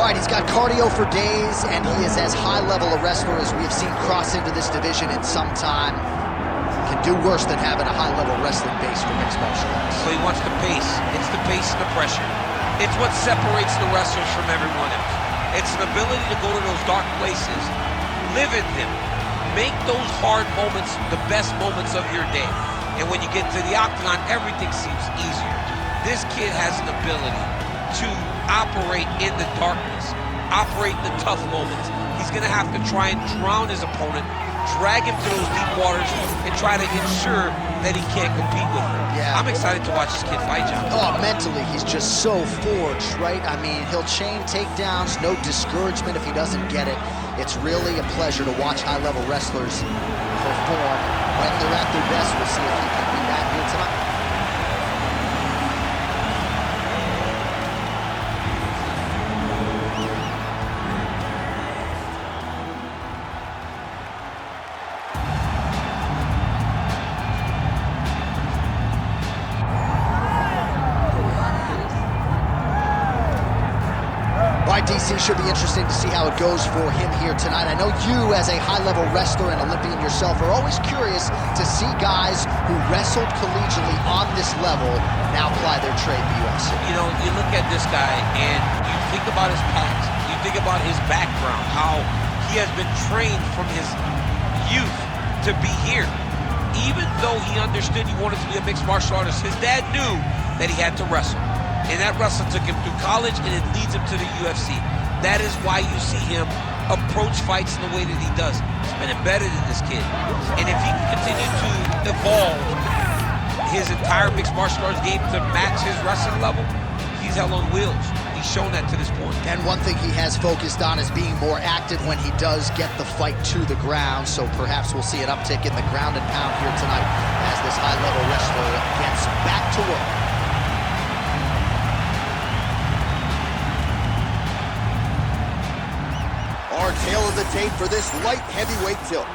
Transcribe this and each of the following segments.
All right, he's got cardio for days, and he is as high-level a wrestler as we have seen cross into this division in some time. Can do worse than having a high-level wrestling base for mixed martial arts. So he wants the pace. It's the pace and the pressure. It's what separates the wrestlers from everyone else. It's an ability to go to those dark places, live in them, make those hard moments the best moments of your day. And when you get to the octagon, everything seems easier. This kid has an ability to operate in the darkness, operate in the tough moments. He's gonna have to try and drown his opponent, drag him to those deep waters, and try to ensure that he can't compete with him. Yeah. I'm excited to watch this kid fight, John. Oh, mentally, he's just so forged, right? I mean, he'll chain takedowns, no discouragement if he doesn't get it. It's really a pleasure to watch high-level wrestlers perform when they're at their best. We'll see if he can be that here tonight. DC, should be interesting to see how it goes for him here tonight. I know you, as a high-level wrestler and Olympian yourself, are always curious to see guys who wrestled collegiately on this level now apply their trade in the UFC. You know, you look at this guy and you think about his past, you think about his background, how he has been trained from his youth to be here. Even though he understood he wanted to be a mixed martial artist, his dad knew that he had to wrestle. And that wrestling took him through college, and it leads him to the UFC. That is why you see him approach fights in the way that he does. He's been embedded in this kid. And if he can continue to evolve his entire mixed martial arts game to match his wrestling level, he's hell on wheels. He's shown that to this point. And one thing he has focused on is being more active when he does get the fight to the ground. So perhaps we'll see an uptick in the ground and pound here tonight as this high-level wrestler gets back to work. Our tail of the tape for this light heavyweight tilt.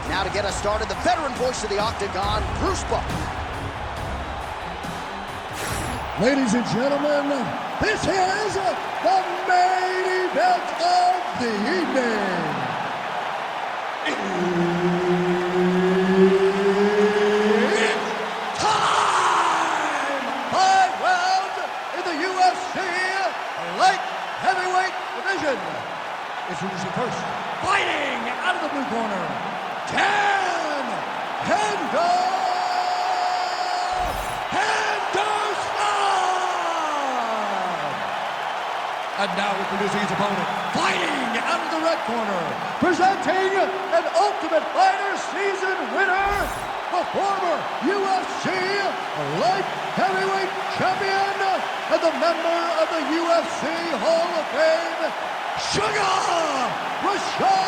Now to get us started, the veteran voice of the Octagon, Bruce Buck. Ladies and gentlemen, this is the main event of the evening. It's time! 5 rounds in the UFC light heavyweight division. Introducing first, fighting out of the blue corner, Henderson. And now introducing his opponent, fighting out of the red corner, presenting an Ultimate Fighter season winner, the former UFC light heavyweight champion and the member of the UFC Hall of Fame, Rashad.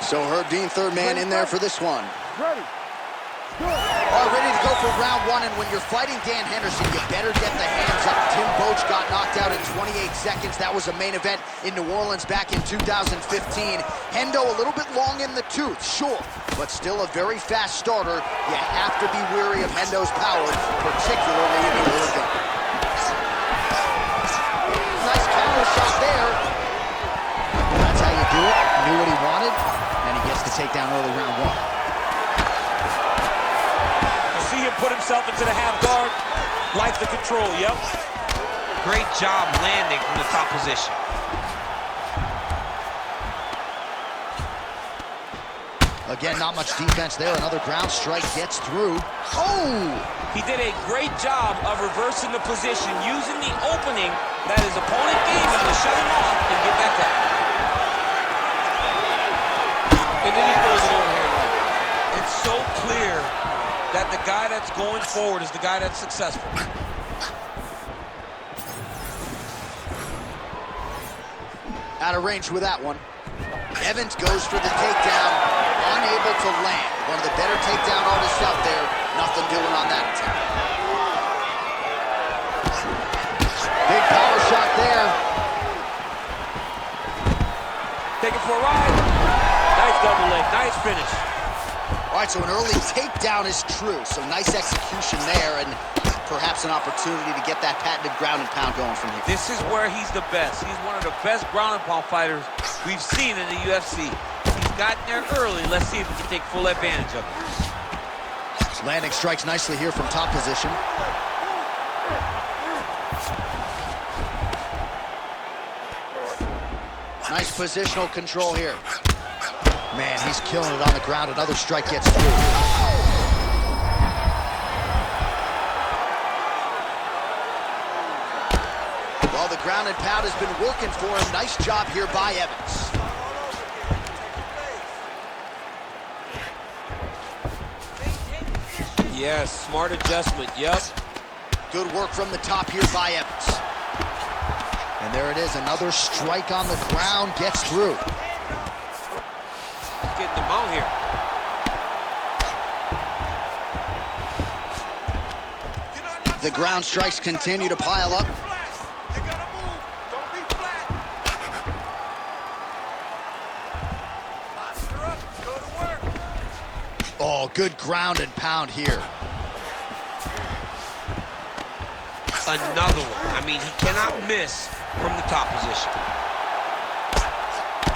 So Herb Dean, third man in there for this one. Ready. All ready to go for round one, and when you're fighting Dan Henderson, you better get the hands up. Tim Boach got knocked out in 28 seconds. That was a main event in New Orleans back in 2015. Hendo a little bit long in the tooth, sure, but still a very fast starter. You have to be wary of Hendo's power, particularly in the Oregon. Nice counter shot there. That's how you do it. Knew what he wanted, and he gets the takedown early round one. Put himself into the half guard, like the control, yep. Great job landing from the top position. Again, not much defense there. Another ground strike gets through. Oh! He did a great job of reversing the position, using the opening that his opponent gave him to shut him off and get back up. And then he throws it over here. It's so clear that the guy that's going forward is the guy that's successful. Out of range with that one. Evans goes for the takedown, unable to land. One of the better takedown artists out there, nothing doing on that attempt. Big power shot there. Take it for a ride. Nice double leg, nice finish. All All right, so an early takedown is true. So nice execution there, and perhaps an opportunity to get that patented ground and pound going from here. This is where he's the best. He's one of the best ground and pound fighters we've seen in the UFC. He's gotten there early. Let's see if we can take full advantage of it. Landing strikes nicely here from top position. Nice positional control here. Man, he's killing it on the ground. Another strike gets through. Well, the ground and pound has been working for him. Nice job here by Evans. Yes, smart adjustment, yep. Good work from the top here by Evans. And there it is, another strike on the ground, gets through. Getting them out here. The ground strikes continue to pile up. Oh, good ground and pound here. Another one. I mean, he cannot miss from the top position.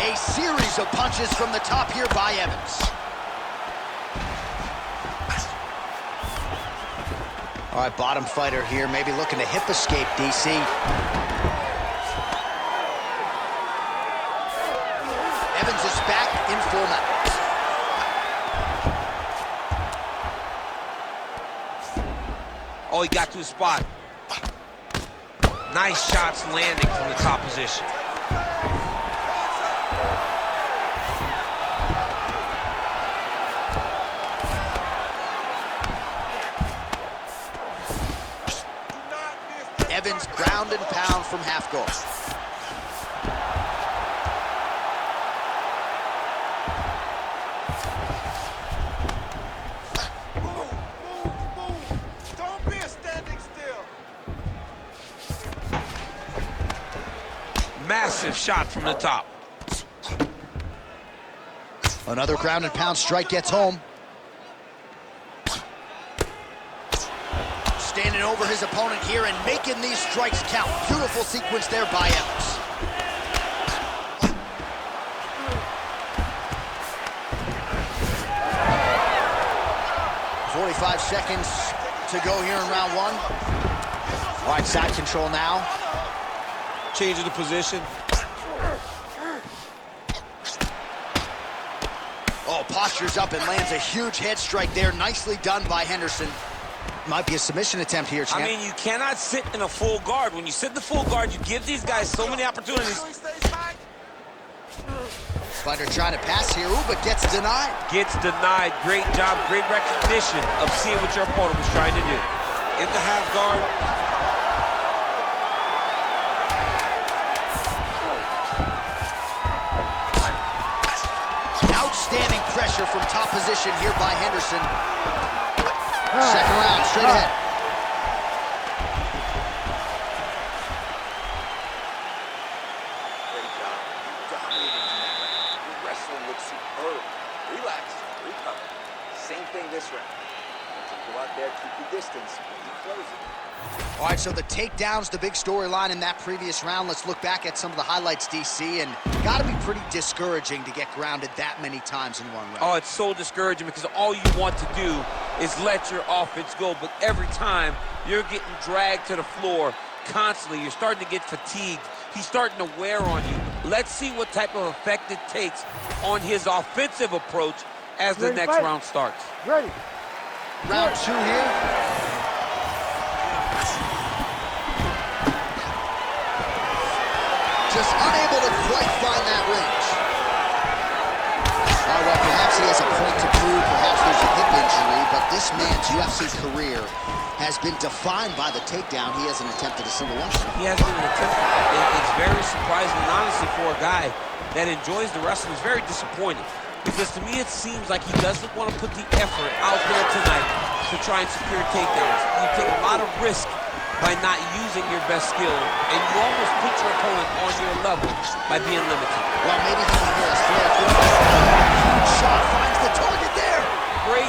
A series of punches from the top here by Evans. All right, bottom fighter here, maybe looking to hip escape, DC. Evans is back in full mount. Oh, he got to his spot. Nice shots landing from the top position. Evans ground and pound from half guard. Don't be standing still. Massive shot from the top. Another ground and pound strike gets home. Standing over his opponent here and making these strikes count. Beautiful sequence there by Evans. "45 seconds to go here in round one." All right, side control now. Changing the position. Oh, postures up and lands a huge head strike there. Nicely done by Henderson. Might be a submission attempt here, champ. I mean, you cannot sit in a full guard. When you sit in the full guard, you give these guys so many opportunities. Fighter trying to pass here, ooh, but gets denied. Gets denied. Great job, great recognition of seeing what your opponent was trying to do. In the half guard. Outstanding pressure from top position here by Henderson. Second round, straight ahead. Great job. Dominating tonight. Your wrestling looks superb. Relax. Recover. Same thing this round. Go out there, keep your distance, and keep closing. All right, so the takedown's the big storyline in that previous round. Let's look back at some of the highlights, DC, and got to be pretty discouraging to get grounded that many times in one round. Oh, it's so discouraging because all you want to do is let your offense go, but every time you're getting dragged to the floor constantly, you're starting to get fatigued. He's starting to wear on you. Let's see what type of effect it takes on his offensive approach as the next round starts. Ready. Round two here. Just unable to quite find that range. Well, perhaps he has a point to prove, perhaps there's a hip injury, but this man's UFC career has been defined by the takedown. He hasn't attempted a single one. He hasn't even attempted. It's very surprising, and honestly, for a guy that enjoys the wrestling, it's very disappointing. Because to me, it seems like he doesn't want to put the effort out there tonight to try and secure takedowns. You take a lot of risk by not using your best skill, and you almost put your opponent on your level by being limited. Well, maybe he can hear us. Huge shot finds the target there. Great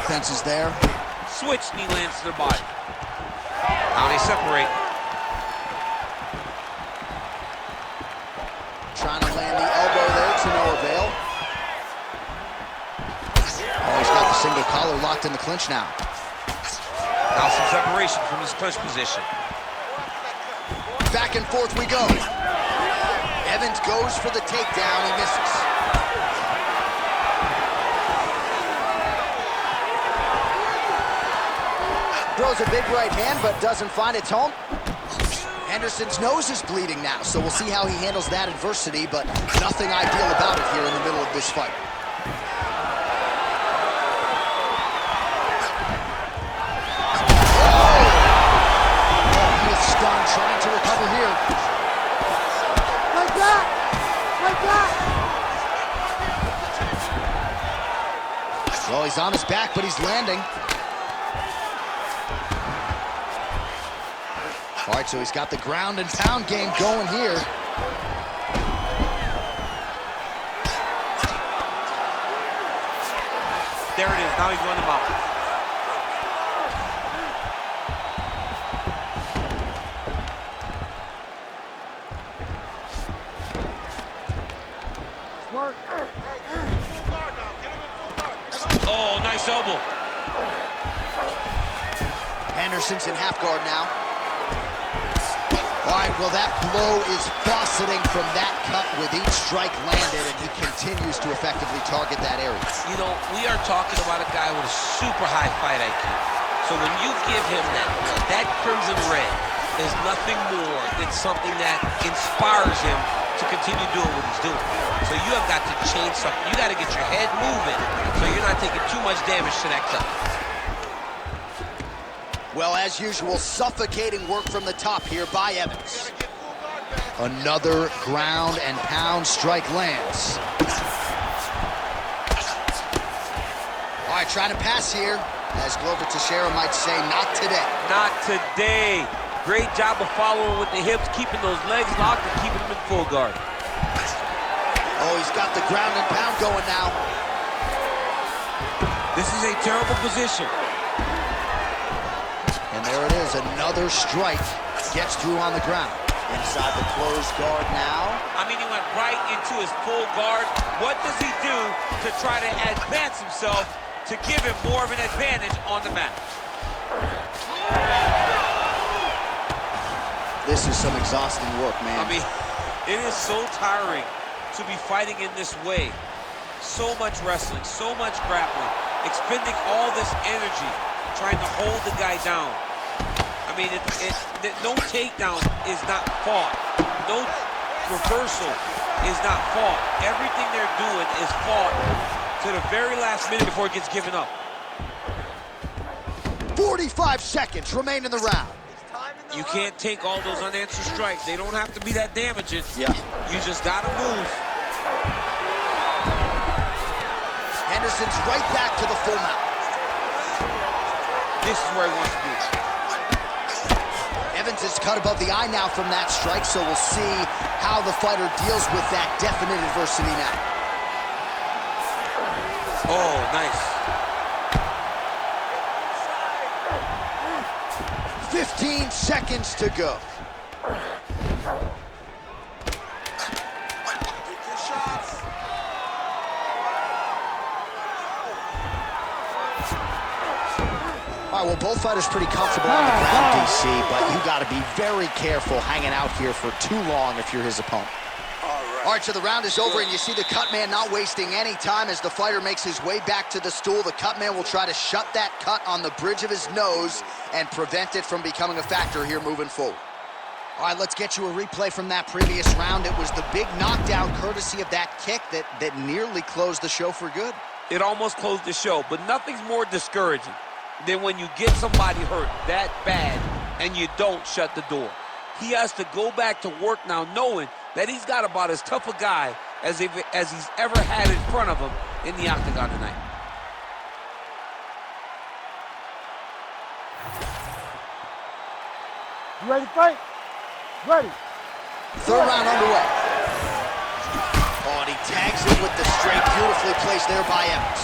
defense is there. Switch knee lands to the body. Now they separate. Trying to land the elbow there to no avail. Oh, he's got the single collar locked in the clinch now. Now some separation from his clinch position. Back and forth we go. Evans goes for the takedown. He misses. Throws a big right hand, but doesn't find its home. Henderson's nose is bleeding now, so we'll see how he handles that adversity, but nothing ideal about it here in the middle of this fight. Stunned, trying to recover here. Like that! Like that! Well, he's on his back, but he's landing. All right, so he's got the ground and pound game going here. There it is. Now he's running him out. Oh, nice elbow. Henderson's in half guard now. All right, well, that blow is fauceting from that cut with each strike landed, and he continues to effectively target that area. You know, we are talking about a guy with a super high fight IQ. So when you give him that crimson red is nothing more than something that inspires him to continue doing what he's doing. So you have got to change something. You got to get your head moving so you're not taking too much damage to that cut. Well, as usual, suffocating work from the top here by Evans. Another ground and pound strike lands. All right, trying to pass here. As Glover Teixeira might say, not today. Not today. Great job of following with the hips, keeping those legs locked and keeping them in full guard. Oh, he's got the ground and pound going now. This is a terrible position. And there it is, another strike. Gets through on the ground. Inside the closed guard now. I mean, he went right into his full guard. What does he do to try to advance himself to give him more of an advantage on the mat? This is some exhausting work, man. I mean, it is so tiring to be fighting in this way. So much wrestling, so much grappling, expending all this energy trying to hold the guy down. I mean, no takedown is not fought. No reversal is not fought. Everything they're doing is fought to the very last minute before it gets given up. 45 seconds remain in the round. You can't take all those unanswered strikes. They don't have to be that damaging. Yeah. You just gotta move. Henderson's right back to the full mount. This is where he wants to be. Evans is cut above the eye now from that strike, so we'll see how the fighter deals with that definite adversity now. Oh, nice. 15 seconds to go. All right, well, both fighters pretty comfortable on the ground, DC, but you got to be very careful hanging out here for too long if you're his opponent. All right, so the round is over, and you see the cut man not wasting any time as the fighter makes his way back to the stool. The cut man will try to shut that cut on the bridge of his nose and prevent it from becoming a factor here moving forward. All right, let's get you a replay from that previous round. It was the big knockdown courtesy of that kick that nearly closed the show for good. It almost closed the show, but nothing's more discouraging than when you get somebody hurt that bad and you don't shut the door. He has to go back to work now knowing that he's got about as tough a guy as he's ever had in front of him in the octagon tonight. You ready to fight? Ready. Third round underway. Oh, and he tags it with the straight, beautifully placed there by Evans.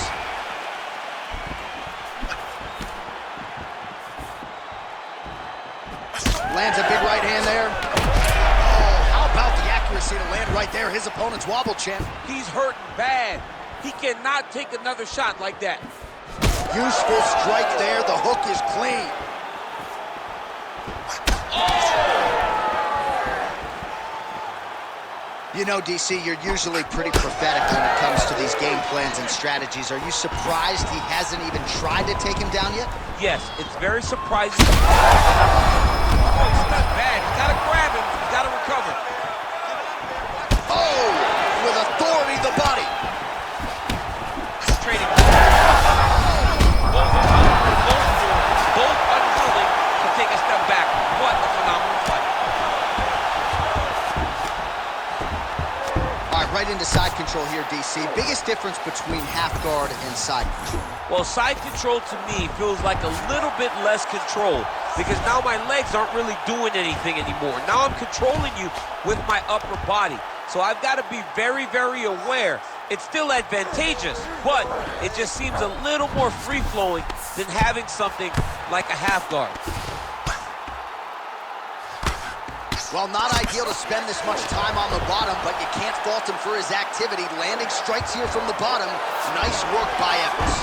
Lands a big right hand there. Oh, how about the accuracy to land right there? His opponent's wobble, champ. He's hurting bad. He cannot take another shot like that. Useful strike there. The hook is clean. You know, DC, you're usually pretty prophetic when it comes to these game plans and strategies. Are you surprised he hasn't even tried to take him down yet? Yes, it's very surprising. Oh, he's not bad. He's got to grab him. He's got to recover. Oh, with authority, the body. Trading. Both unwilling to take a step back. What a phenomenal fight. All right, right into side control here, DC. Biggest difference between half guard and side control? Well, side control to me feels like a little bit less control because now my legs aren't really doing anything anymore. Now I'm controlling you with my upper body. So I've got to be very, very aware. It's still advantageous, but it just seems a little more free-flowing than having something like a half guard. Well, not ideal to spend this much time on the bottom, but you can't fault him for his activity. Landing strikes here from the bottom. Nice work by Evans.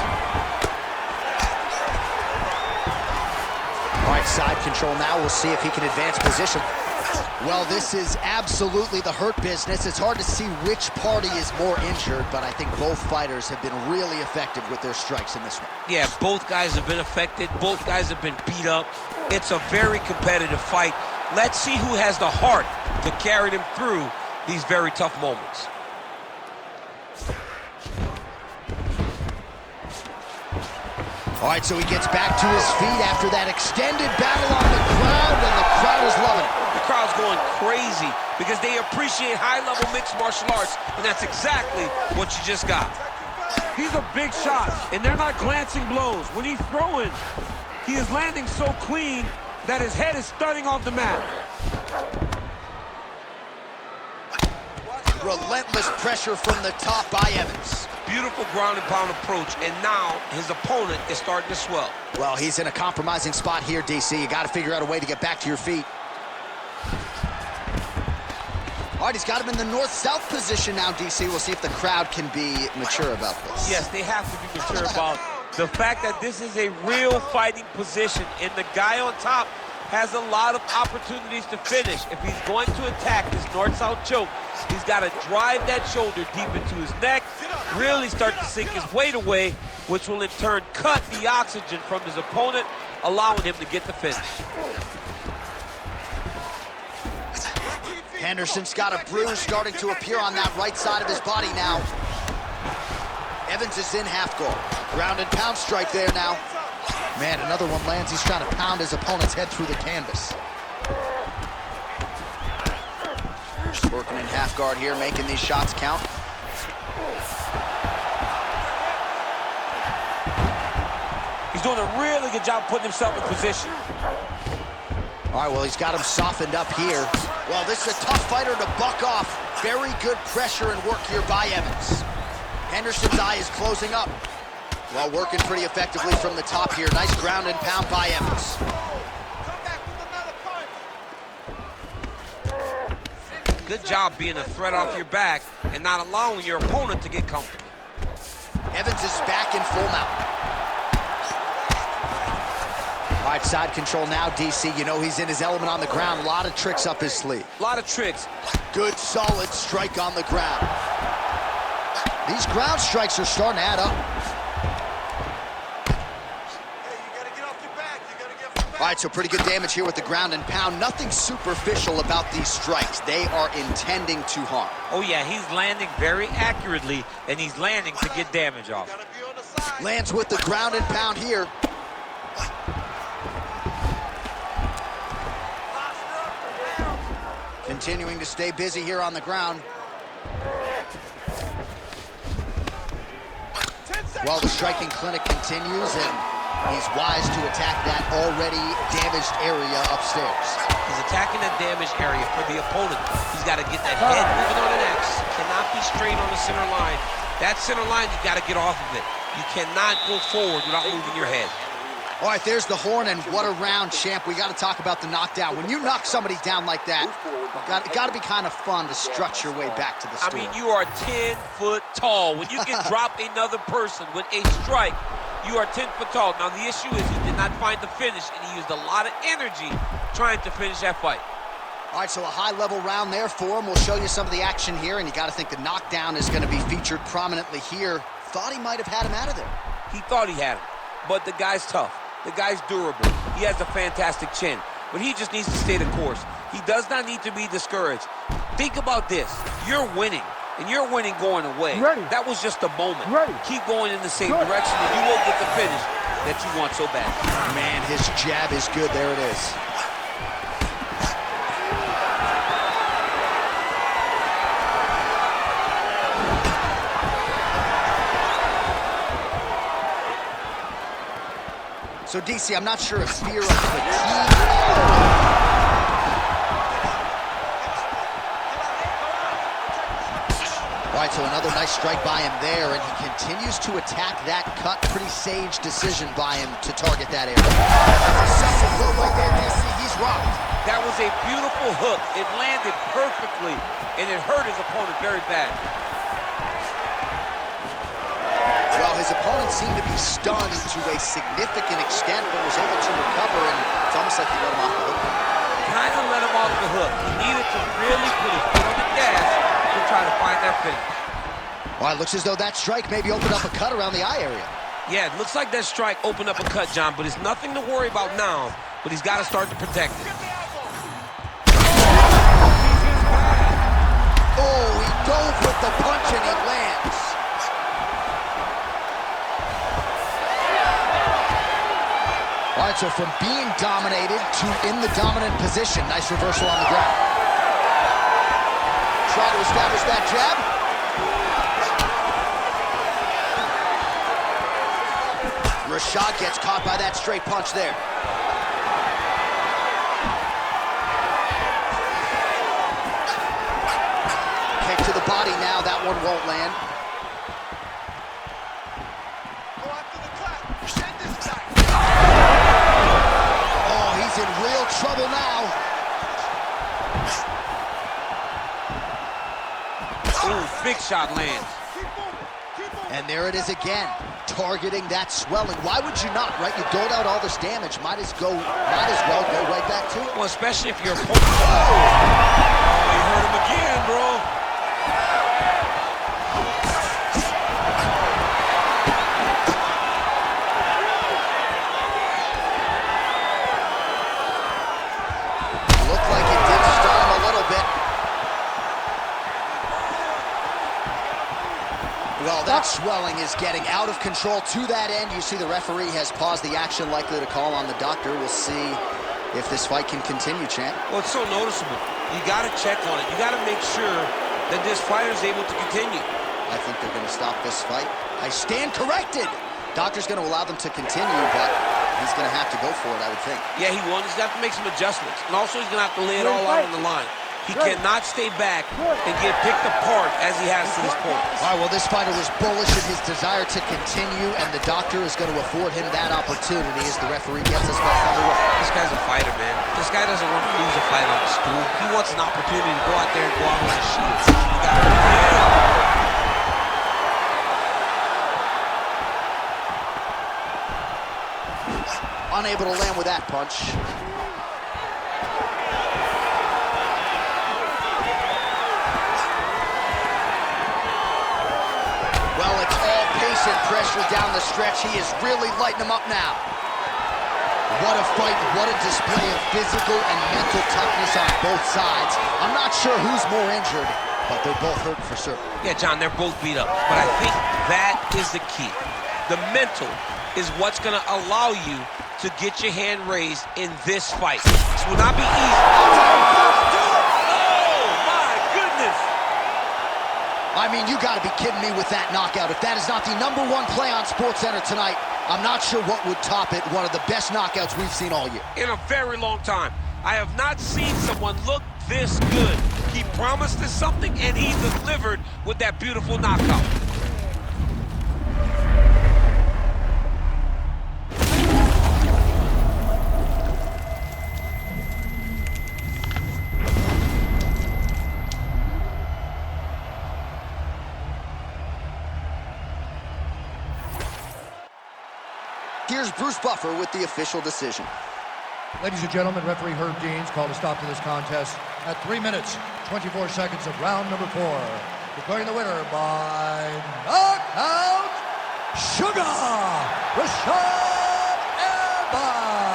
All right, side control now. We'll see if he can advance position. Well, this is absolutely the hurt business. It's hard to see which party is more injured, but I think both fighters have been really effective with their strikes in this one. Yeah, both guys have been affected. Both guys have been beat up. It's a very competitive fight. Let's see who has the heart to carry them through these very tough moments. All right, so he gets back to his feet after that extended battle on the ground, and the crowd is loving it. The crowd's going crazy because they appreciate high-level mixed martial arts, and that's exactly what you just got. He's a big shot, and they're not glancing blows. When he's throwing, he is landing so clean that his head is stunning off the mat. Relentless pressure from the top by Evans. Beautiful ground and pound approach, and now his opponent is starting to swell. Well, he's in a compromising spot here, DC. You got to figure out a way to get back to your feet. All right, he's got him in the north-south position now, DC. We'll see if the crowd can be mature about this. Yes, they have to be mature about the fact that this is a real fighting position, and the guy on top has a lot of opportunities to finish. If he's going to attack this north-south choke, he's got to drive that shoulder deep into his neck, really start to sink his weight away, which will in turn cut the oxygen from his opponent, allowing him to get the finish. Henderson's got a bruise starting to appear on that right side of his body now. Evans is in half guard. Ground and pound strike there now. Man, another one lands. He's trying to pound his opponent's head through the canvas. Just working in half guard here, making these shots count. He's doing a really good job putting himself in position. All right, well, he's got him softened up here. Well, this is a tough fighter to buck off. Very good pressure and work here by Evans. Henderson's eye is closing up. Well, working pretty effectively from the top here. Nice ground and pound by Evans. Good job being a threat off your back and not allowing your opponent to get comfortable. Evans is back in full mount. All right, side control now, DC. You know he's in his element on the ground. A lot of tricks up his sleeve. A lot of tricks. Good, solid strike on the ground. These ground strikes are starting to add up. All right, so pretty good damage here with the ground and pound. Nothing superficial about these strikes. They are intending to harm. Oh, yeah, he's landing very accurately, and he's landing to get damage off. Lands with the ground and pound here. Continuing to stay busy here on the ground. Well, the striking clinic continues, and he's wise to attack that already damaged area upstairs. He's attacking that damaged area for the opponent. He's got to get that head moving on an X. Cannot be straight on the center line. That center line, you got to get off of it. You cannot go forward without moving your head. All right, there's the horn, and what a round, champ. We got to talk about the knockdown. When you knock somebody down like that, it got to be kind of fun to strut your way back to the store. I mean, you are 10 foot tall. When you can drop another person with a strike, you are 10 foot tall. Now, the issue is he did not find the finish, and he used a lot of energy trying to finish that fight. All right, so a high-level round there for him. We'll show you some of the action here, and you got to think the knockdown is going to be featured prominently here. Thought he might have had him out of there. He thought he had him, but the guy's tough. The guy's durable. He has a fantastic chin, but he just needs to stay the course. He does not need to be discouraged. Think about this. You're winning, and you're winning going away. Ready. That was just a moment. Ready. Keep going in the same direction, and you will get the finish that you want so bad. Man, his jab is good. There it is. So, DC, I'm not sure if fear of fatigue. All right, so another nice strike by him there, and he continues to attack that cut. Pretty sage decision by him to target that area. That's a solid hook right there, DC. He's rocked. That was a beautiful hook. It landed perfectly, and it hurt his opponent very bad. Well, his opponent seemed to be stunned to a significant extent, but was able to recover, and it's almost like he let him off the hook. Kind of let him off the hook. He needed to really put his foot on the gas to try to find that finish. Well, it looks as though that strike maybe opened up a cut around the eye area. Yeah, it looks like that strike opened up a cut, John, but it's nothing to worry about now, but he's got to start to protect it. Oh, he dove with the punch, and he lands. All right, so from being dominated to in the dominant position. Nice reversal on the ground. Try to establish that jab. Rashad gets caught by that straight punch there. Kick to the body now. That one won't land. In real trouble now. Ooh, big shot lands. And there it is again, targeting that swelling. Why would you not, right? You doled out all this damage. Might as well go right back to it. Well, especially if you're... Oh, you hurt him again, bro. Well, that swelling is getting out of control. To that end, you see the referee has paused the action, likely to call on the doctor. We'll see if this fight can continue, champ. Well, it's so noticeable. You got to check on it. You got to make sure that this fighter is able to continue. I think they're going to stop this fight. I stand corrected. Doctor's going to allow them to continue, but he's going to have to go for it, I would think. Yeah, he will. He's going to have to make some adjustments. And also, he's going to have to lay it all out on the line. He cannot stay back and get picked apart as he has to this point. All right, well, this fighter was bullish in his desire to continue, and the doctor is going to afford him that opportunity as the referee gets us back underway. This guy's a fighter, man. This guy doesn't want to lose a fight on the stool. He wants an opportunity to go out there and go out with a shield. Unable to land with that punch. Well, it's all pace and pressure down the stretch. He is really lighting him up now. What a fight, what a display of physical and mental toughness on both sides. I'm not sure who's more injured, but they're both hurt for sure. Yeah, John, they're both beat up. But I think that is the key. The mental is what's going to allow you to get your hand raised in this fight. This will not be easy. Oh, my goodness. I mean, you got to be kidding me with that knockout. If that is not the #1 play on SportsCenter tonight, I'm not sure what would top it. One of the best knockouts we've seen all year. In a very long time. I have not seen someone look this good. He promised us something, and he delivered with that beautiful knockout. Bruce Buffer with the official decision. Ladies and gentlemen, referee Herb Deans called a stop to this contest at 3 minutes, 24 seconds of round number 4. Declaring the winner by knockout, Sugar Rashad Evans.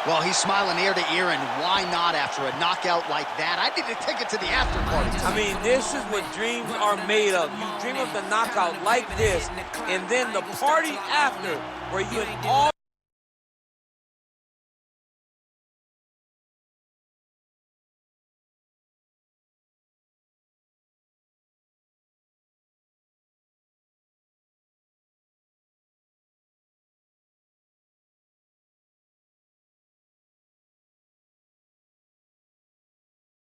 Well, he's smiling ear to ear, and why not after a knockout like that? I need to take it to the after party. I mean, this is what dreams are made of. You dream of the knockout like this, and then the party after, where you and all